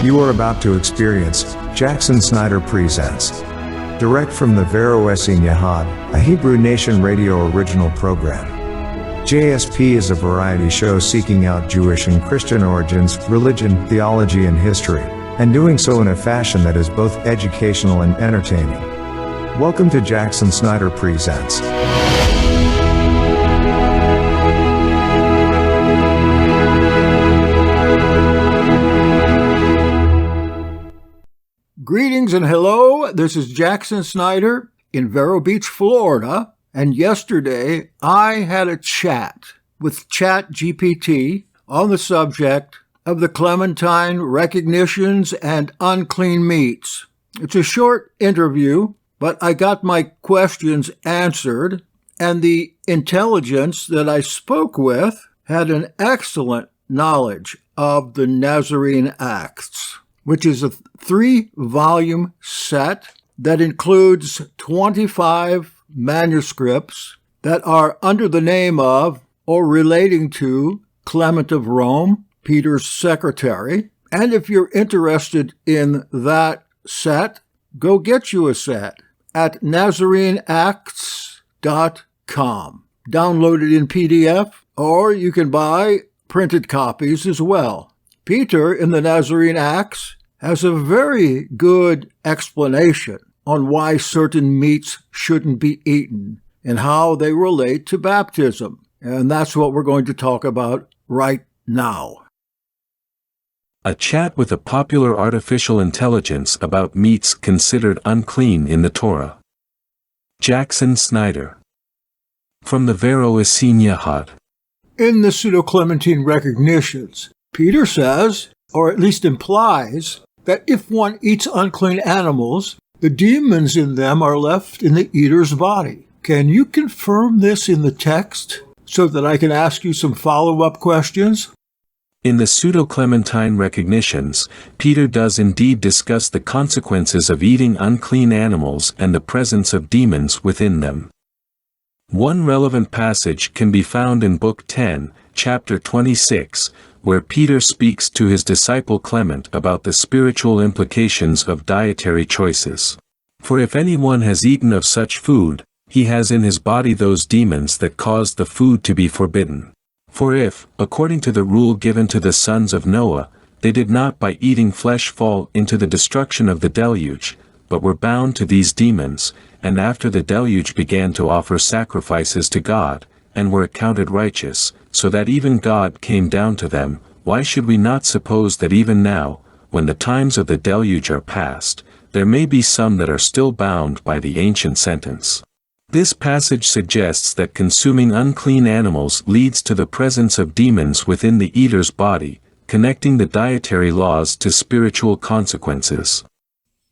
You are about to experience Jackson Snyder Presents. Direct from the Vero Essene Yahad, a Hebrew Nation radio original program. JSP is a variety show seeking out Jewish and Christian origins, religion, theology and history, and doing so in a fashion that is both educational and entertaining. Welcome to Jackson Snyder Presents. Greetings and hello, this is Jackson Snyder in Vero Beach, Florida, and yesterday I had a chat with ChatGPT on the subject of the Clementine recognitions and unclean meats. It's a short interview, but I got my questions answered, and the intelligence that I spoke with had an excellent knowledge of the Nazarene Acts, which is a 3-volume set that includes 25 manuscripts that are under the name of or relating to Clement of Rome, Peter's secretary. And if you're interested in that set, go get you a set at NazareneActs.com. Download it in PDF, or you can buy printed copies as well. Peter in the Nazarene Acts has a very good explanation on why certain meats shouldn't be eaten and how they relate to baptism. And that's what we're going to talk about right now. A chat with a popular artificial intelligence about meats considered unclean in the Torah. Jackson Snyder. From the Vero Essene Yahad. In the Pseudo-Clementine recognitions, Peter says, or at least implies, that if one eats unclean animals, the demons in them are left in the eater's body. Can you confirm this in the text so that I can ask you some follow-up questions? In the Pseudo-Clementine recognitions, Peter does indeed discuss the consequences of eating unclean animals and the presence of demons within them. One relevant passage can be found in Book 10, Chapter 26, where Peter speaks to his disciple Clement about the spiritual implications of dietary choices. For if anyone has eaten of such food, he has in his body those demons that caused the food to be forbidden. For if, according to the rule given to the sons of Noah, they did not by eating flesh fall into the destruction of the deluge, but were bound to these demons, and after the deluge began to offer sacrifices to God, and were accounted righteous, so that even God came down to them, why should we not suppose that even now, when the times of the deluge are past, there may be some that are still bound by the ancient sentence? This passage suggests that consuming unclean animals leads to the presence of demons within the eater's body, connecting the dietary laws to spiritual consequences.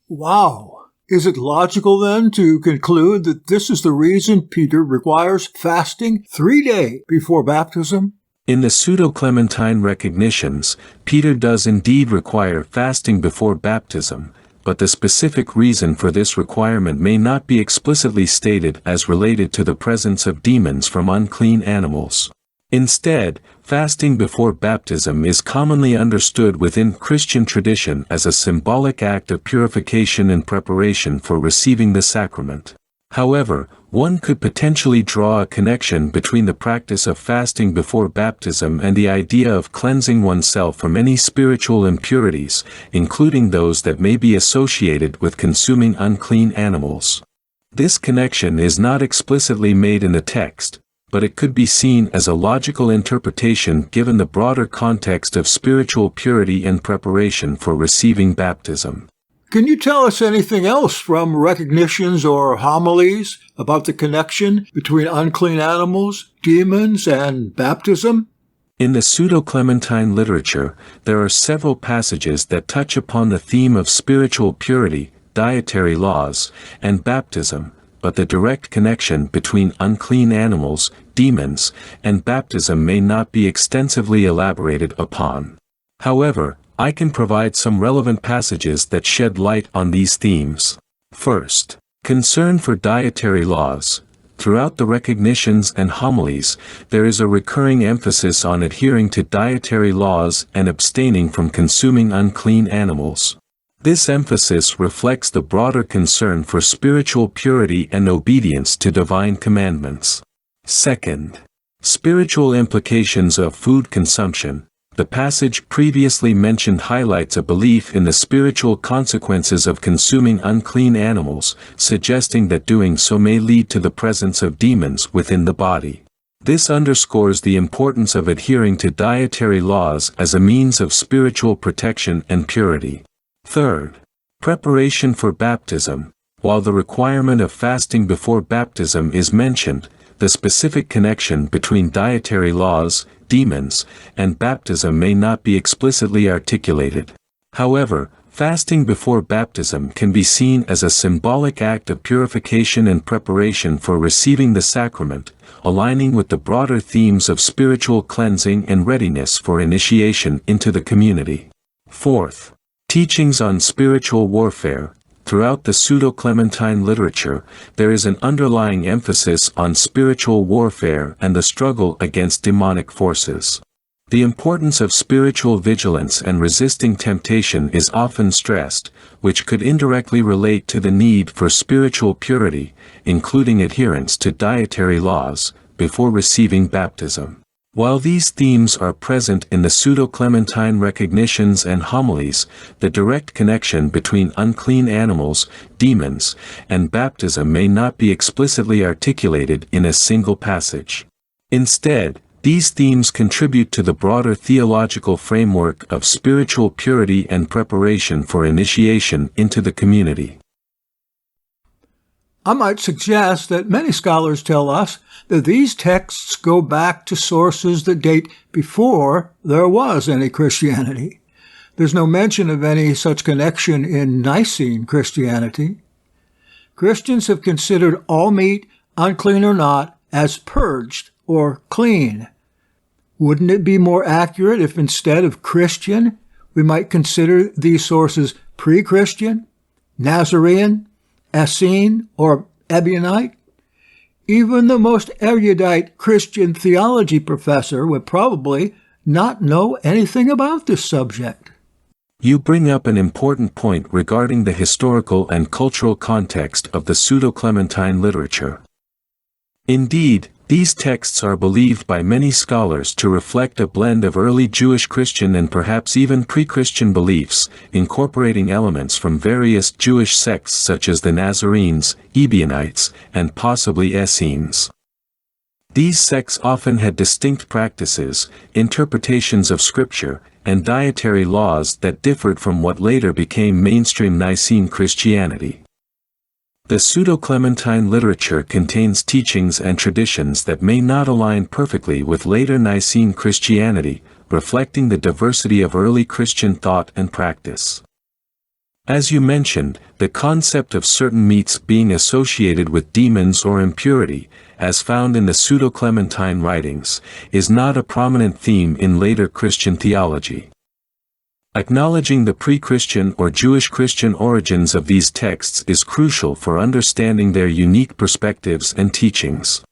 Wow! Is it logical then to conclude that this is the reason Peter requires fasting 3 days before baptism? In the Pseudo-Clementine recognitions, Peter does indeed require fasting before baptism, but the specific reason for this requirement may not be explicitly stated as related to the presence of demons from unclean animals. Instead, fasting before baptism is commonly understood within Christian tradition as a symbolic act of purification and preparation for receiving the sacrament. However, one could potentially draw a connection between the practice of fasting before baptism and the idea of cleansing oneself from any spiritual impurities, including those that may be associated with consuming unclean animals. This connection is not explicitly made in the text, but it could be seen as a logical interpretation given the broader context of spiritual purity and preparation for receiving baptism. Can you tell us anything else from recognitions or homilies about the connection between unclean animals, demons, and baptism? In the Pseudo-Clementine literature, there are several passages that touch upon the theme of spiritual purity, dietary laws, and baptism, but the direct connection between unclean animals, demons, and baptism may not be extensively elaborated upon. However, I can provide some relevant passages that shed light on these themes. First, concern for dietary laws. Throughout the recognitions and homilies, there is a recurring emphasis on adhering to dietary laws and abstaining from consuming unclean animals. This emphasis reflects the broader concern for spiritual purity and obedience to divine commandments. Second, spiritual implications of food consumption. The passage previously mentioned highlights a belief in the spiritual consequences of consuming unclean animals, suggesting that doing so may lead to the presence of demons within the body. This underscores the importance of adhering to dietary laws as a means of spiritual protection and purity. Third, preparation for baptism. While the requirement of fasting before baptism is mentioned, the specific connection between dietary laws, demons, and baptism may not be explicitly articulated. However, fasting before baptism can be seen as a symbolic act of purification and preparation for receiving the sacrament, aligning with the broader themes of spiritual cleansing and readiness for initiation into the community. Fourth, teachings on spiritual warfare. Throughout the Pseudo-Clementine literature, there is an underlying emphasis on spiritual warfare and the struggle against demonic forces. The importance of spiritual vigilance and resisting temptation is often stressed, which could indirectly relate to the need for spiritual purity, including adherence to dietary laws, before receiving baptism. While these themes are present in the Pseudo-Clementine recognitions and homilies, the direct connection between unclean animals, demons, and baptism may not be explicitly articulated in a single passage. Instead, these themes contribute to the broader theological framework of spiritual purity and preparation for initiation into the community. I might suggest that many scholars tell us that these texts go back to sources that date before there was any Christianity. There's no mention of any such connection in Nicene Christianity. Christians have considered all meat, unclean or not, as purged or clean. Wouldn't it be more accurate if instead of Christian, we might consider these sources pre-Christian, Nazarene, Essene, or Ebionite? Even the most erudite Christian theology professor would probably not know anything about this subject. You bring up an important point regarding the historical and cultural context of the Pseudo-Clementine literature. Indeed, these texts are believed by many scholars to reflect a blend of early Jewish Christian and perhaps even pre-Christian beliefs, incorporating elements from various Jewish sects such as the Nazarenes, Ebionites, and possibly Essenes. These sects often had distinct practices, interpretations of Scripture, and dietary laws that differed from what later became mainstream Nicene Christianity. The Pseudo-Clementine literature contains teachings and traditions that may not align perfectly with later Nicene Christianity, reflecting the diversity of early Christian thought and practice. As you mentioned, the concept of certain meats being associated with demons or impurity, as found in the Pseudo-Clementine writings, is not a prominent theme in later Christian theology. Acknowledging the pre-Christian or Jewish Christian origins of these texts is crucial for understanding their unique perspectives and teachings.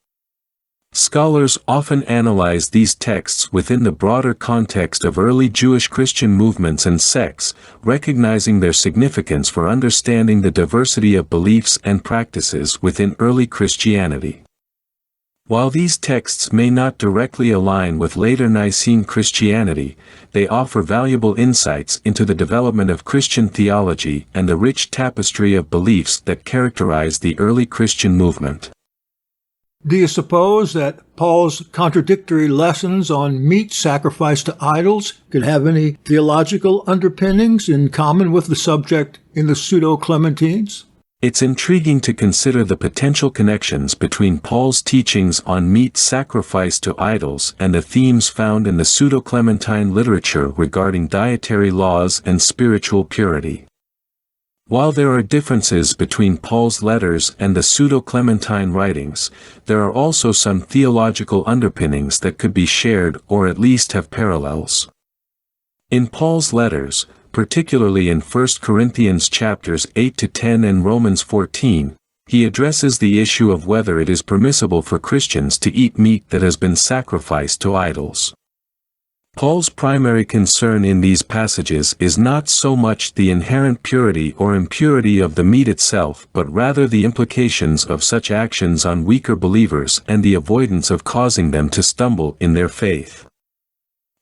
Scholars often analyze these texts within the broader context of early Jewish Christian movements and sects, recognizing their significance for understanding the diversity of beliefs and practices within early Christianity. While these texts may not directly align with later Nicene Christianity, they offer valuable insights into the development of Christian theology and the rich tapestry of beliefs that characterize the early Christian movement. Do you suppose that Paul's contradictory lessons on meat sacrificed to idols could have any theological underpinnings in common with the subject in the Pseudo-Clementines? It's intriguing to consider the potential connections between Paul's teachings on meat sacrificed to idols and the themes found in the Pseudo-Clementine literature regarding dietary laws and spiritual purity. While there are differences between Paul's letters and the Pseudo-Clementine writings, there are also some theological underpinnings that could be shared or at least have parallels. In Paul's letters, particularly in 1 Corinthians chapters 8 to 10 and Romans 14, He addresses the issue of whether it is permissible for Christians to eat meat that has been sacrificed to idols. Paul's primary concern in these passages is not so much the inherent purity or impurity of the meat itself, but rather the implications of such actions on weaker believers and the avoidance of causing them to stumble in their faith.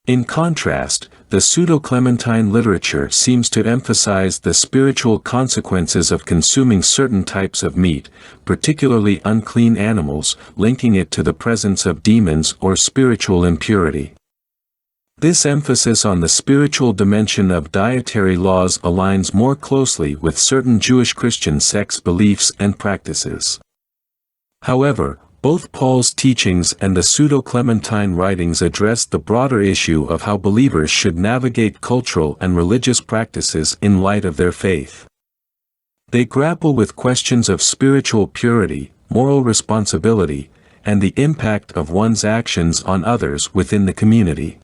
In contrast, the pseudo-Clementine literature seems to emphasize the spiritual consequences of consuming certain types of meat, particularly unclean animals, linking it to the presence of demons or spiritual impurity. This emphasis on the spiritual dimension of dietary laws aligns more closely with certain Jewish Christian sects' beliefs and practices. However, both Paul's teachings and the pseudo-Clementine writings address the broader issue of how believers should navigate cultural and religious practices in light of their faith. They grapple with questions of spiritual purity, moral responsibility, and the impact of one's actions on others within the community.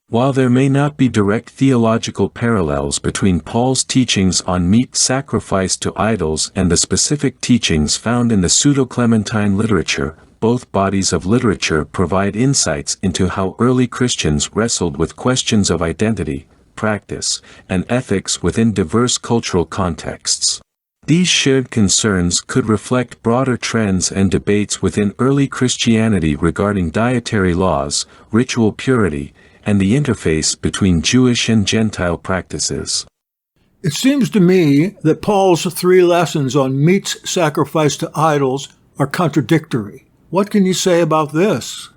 While there may not be direct theological parallels between Paul's teachings on meat sacrificed to idols and the specific teachings found in the pseudo-Clementine literature, both bodies of literature provide insights into how early Christians wrestled with questions of identity, practice, and ethics within diverse cultural contexts. These shared concerns could reflect broader trends and debates within early Christianity regarding dietary laws, ritual purity, and the interface between Jewish and Gentile practices. It seems to me that Paul's 3 lessons on meats sacrificed to idols are contradictory. What can you say about this?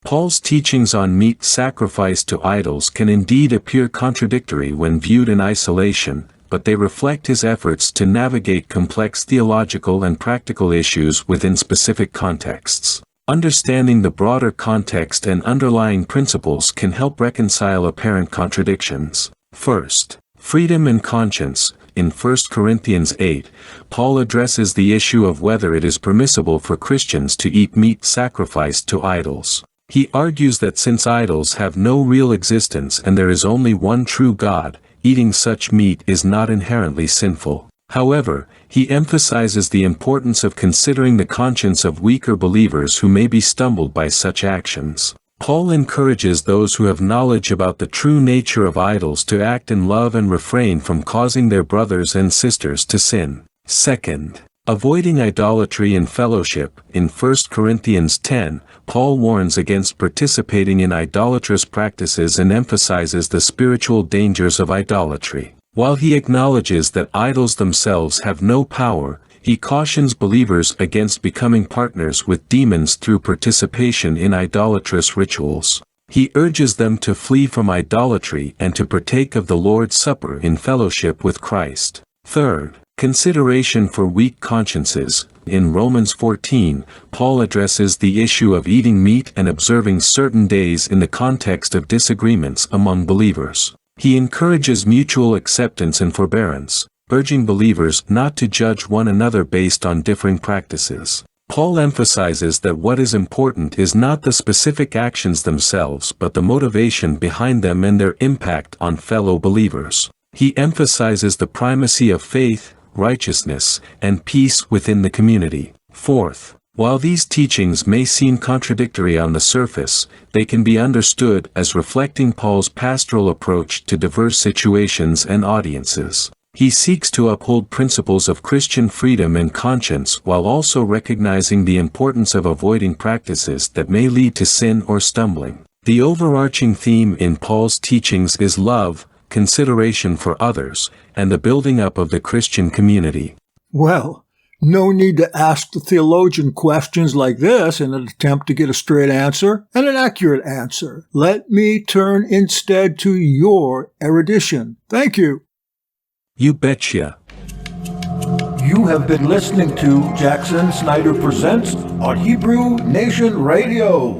Paul's teachings on meat sacrificed to idols can indeed appear contradictory when viewed in isolation, but they reflect his efforts to navigate complex theological and practical issues within specific contexts. Understanding the broader context and underlying principles can help reconcile apparent contradictions. First, freedom and conscience. In 1 Corinthians 8, Paul addresses the issue of whether it is permissible for Christians to eat meat sacrificed to idols. He argues that since idols have no real existence and there is only one true God, eating such meat is not inherently sinful. However, he emphasizes the importance of considering the conscience of weaker believers who may be stumbled by such actions. Paul encourages those who have knowledge about the true nature of idols to act in love and refrain from causing their brothers and sisters to sin. Second, avoiding idolatry in fellowship. In 1 Corinthians 10, Paul warns against participating in idolatrous practices and emphasizes the spiritual dangers of idolatry. While he acknowledges that idols themselves have no power, he cautions believers against becoming partners with demons through participation in idolatrous rituals. He urges them to flee from idolatry and to partake of the Lord's Supper in fellowship with Christ. Third, consideration for weak consciences. In Romans 14, Paul addresses the issue of eating meat and observing certain days in the context of disagreements among believers. He encourages mutual acceptance and forbearance, urging believers not to judge one another based on differing practices. Paul emphasizes that what is important is not the specific actions themselves but the motivation behind them and their impact on fellow believers. He emphasizes the primacy of faith, righteousness, and peace within the community. Fourth, while these teachings may seem contradictory on the surface, they can be understood as reflecting Paul's pastoral approach to diverse situations and audiences. He seeks to uphold principles of Christian freedom and conscience while also recognizing the importance of avoiding practices that may lead to sin or stumbling. The overarching theme in Paul's teachings is love, consideration for others, and the building up of the Christian community. Well, no need to ask the theologian questions like this in an attempt to get a straight answer and an accurate answer. Let me turn instead to your erudition. Thank you. You betcha. You have been listening to Jackson Snyder Presents on Hebrew Nation Radio.